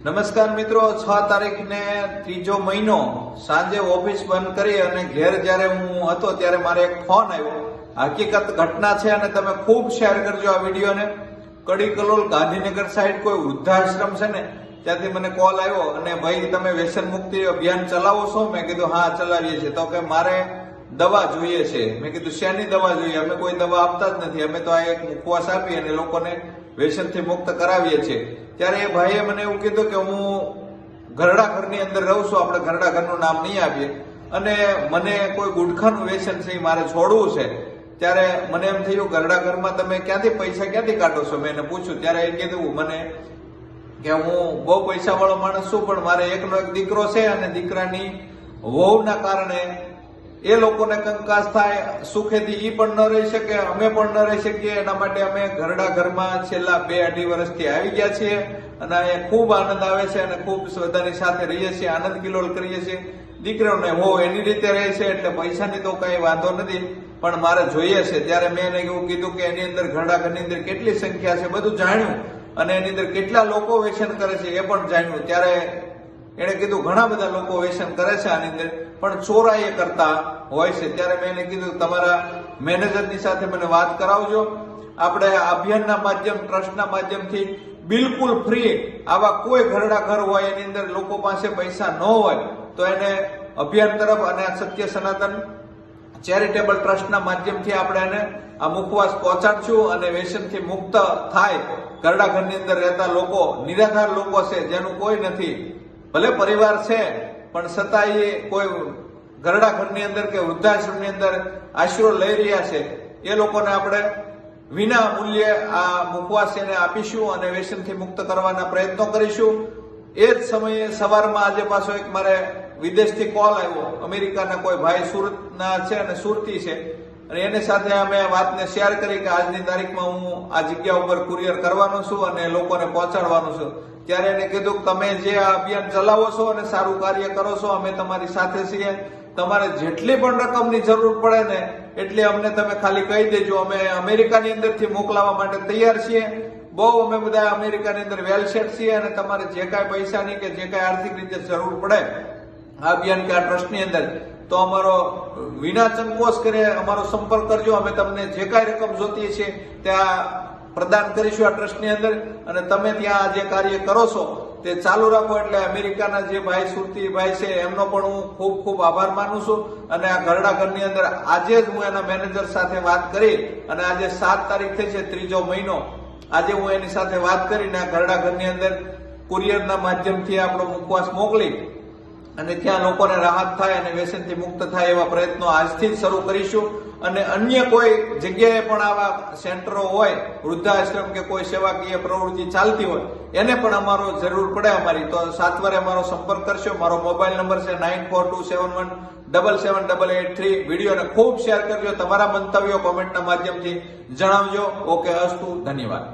નમસ્કાર મિત્રો, 6 તારીખને ત્રીજો મહિનો સાંજે ઓફિસ બંધ કરી અને ઘેર જ્યારે હું હતો ત્યારે મારે એક ફોન આવ્યો. હકીકત ઘટના છે અને તમે ખૂબ શેર કરજો આ વિડીયોને. કડી કલોલ ગાંધીનગર સાઈડ કોઈ વૃદ્ધાશ્રમ છે ને, ત્યાંથી મને કોલ આવ્યો અને ભાઈ તમે વ્યસન મુક્તિ અભિયાન ચલાવો છો? મેં કીધું હા ચલાવીએ છીએ. તો કે મારે દવા જોઈએ છે. મેં કીધું શેની દવા જોઈએ? અમે કોઈ દવા આપતા જ નથી, અમે તો આ એક ઉપવાસ આપી અને લોકોને વ્યસનથી મુક્ત કરાવીએ છીએ. ત્યારે એ ભાઈએ મને એવું કીધું કે હું ઘરડા ઘરની અંદર રહું છું, આપણે ઘરડા ઘરનું નામ નહીં આપીએ, અને મને કોઈ ગુટખાનું વ્યસન છે એ મારે છોડવું છે. ત્યારે મને એમ થયું ઘરડા ઘરમાં તમે પૈસા ક્યાંથી કાઢો છો? મેં એને પૂછ્યું. ત્યારે એ કીધું મને કે હું બહુ પૈસા વાળો માણસ છું, પણ મારે એકનો એક દીકરો છે અને દીકરાની વહુના કારણે એ લોકોને કંકાસ થાય, સુખેથી ઈ પણ ન રહી શકે, અમે પણ ન રહી શકીએ. એના માટે અમે ઘરડા ઘરમાં છેલ્લા 2-2.5 વર્ષથી આવી ગયા છીએ અને અહીંયા ખૂબ આનંદ આવે છે અને ખૂબ બધાની સાથે રહીએ છીએ, આનંદ કિલોલ કરીએ છીએ. દીકરોને હો એની રીતે રહે છે, એટલે પૈસાની તો કઈ વાંધો નથી, પણ મારે જોઈએ છે. ત્યારે મેં એને એવું કીધું કે એની અંદર ઘરડા ઘરની અંદર કેટલી સંખ્યા છે બધું જાણ્યું, અને એની અંદર કેટલા લોકો વ્યસન કરે છે એ પણ જાણ્યું. ત્યારે એને કીધું ઘણા બધા લોકો વ્યસન કરે છે આની અંદર, પણ ચોરાઈ કરતા હોય છે. ત્યારે મેં એને કીધું તમારા મેનેજરની સાથે મને વાત કરાવજો. આપણે અભિયાનના માધ્યમ, ટ્રસ્ટના માધ્યમથી બિલકુલ ફ્રી આવા કોઈ ઘરડા ઘર હોય એની અંદર લોકો પાસે પૈસા ન હોય તો એને અભિયાન તરફ અને સત્ય સનાતન ચેરિટેબલ ટ્રસ્ટના માધ્યમથી આપણે એને આ મુખવાસ પહોંચાડશું અને વ્યસનથી મુક્ત થાય. ઘરડા ઘરની અંદર રહેતા લોકો, નિરાધાર લોકો છે જેનું કોઈ નથી, ભલે પરિવાર છે પણ છતાં એ કોઈ ઘરડા ઘરની અંદર કે વૃદ્ધાશ્રમની અંદર આશરો લઈ રહ્યા છે, એ લોકોને આપણે વિના મૂલ્યે આ મુખવાસ એને આપીશું અને વ્યસનથી મુક્ત કરવાના પ્રયત્નો કરીશું. એ જ સમયે સવારમાં આજે પાછો એક મારે વિદેશથી કોલ આવ્યો. અમેરિકાના કોઈ ભાઈ સુરતના છે અને સુરતી છે, અને એની સાથે અમે વાતને શેર કરી કે આજની તારીખમાં હું આ જગ્યા ઉપર કુરિયર કરવાનો છું અને લોકોને પહોંચાડવાનું છું. ત્યારે એને કીધું કે તમે જે આ અભિયાન ચલાવો છો અને સારું કાર્ય કરો છો, અમે તમારી સાથે છીએ. તમારે જેટલી પણ રકમની જરૂર પડે ને એટલી અમને તમે ખાલી કહી દેજો, અમે અમેરિકાની અંદરથી મોકલાવવા માટે તૈયાર છીએ. બહુ અમે બધા અમેરિકાની અંદર વેલ સેટ છીએ, અને તમારે જે કાંઈ પૈસાની કે જે કાંઈ આર્થિક રીતે જરૂર પડે આ અભિયાન કે આ ટ્રસ્ટની અંદર, તો અમારો વિના સંકોચ કરે અમારો સંપર્ક કરજો. અમે તમને જે કાંઈ રકમ જોતી છે ત્યાં પ્રદાન કરીશું આ ટ્રસ્ટની અંદર, અને તમે ત્યાં જે કાર્ય કરો છો તે ચાલુ રાખો. એટલે અમેરિકાના જે ભાઈ સુરતી ભાઈ છે એમનો પણ હું ખૂબ ખૂબ આભાર માનું છું. અને આ ઘરડા ઘરની અંદર આજે જ હું એના મેનેજર સાથે વાત કરી, અને આજે 7 તારીખ થઈ છે, ત્રીજો મહિનો. આજે હું એની સાથે વાત કરીને આ ઘરડા ઘરની અંદર કુરિયરના માધ્યમથી આપણો મુખવાસ મોકલી અને ત્યાં લોકોને રાહત થાય અને વ્યસનથી મુક્ત થાય એવા પ્રયત્નો આજથી જ શરૂ કરીશું. અને અન્ય કોઈ જગ્યાએ પણ આવા સેન્ટરો હોય, વૃદ્ધાશ્રમ કે કોઈ સેવાકીય પ્રવૃત્તિ ચાલતી હોય, એને પણ અમારો જરૂર પડે અમારી, તો સાતવારે અમારો સંપર્ક કરશો. મારો મોબાઈલ નંબર છે 9427177883. વિડીયોને ખૂબ શેર કરજો, તમારા મંતવ્યો કોમેન્ટના માધ્યમથી જણાવજો. ઓકે, અસ્તુ, ધન્યવાદ.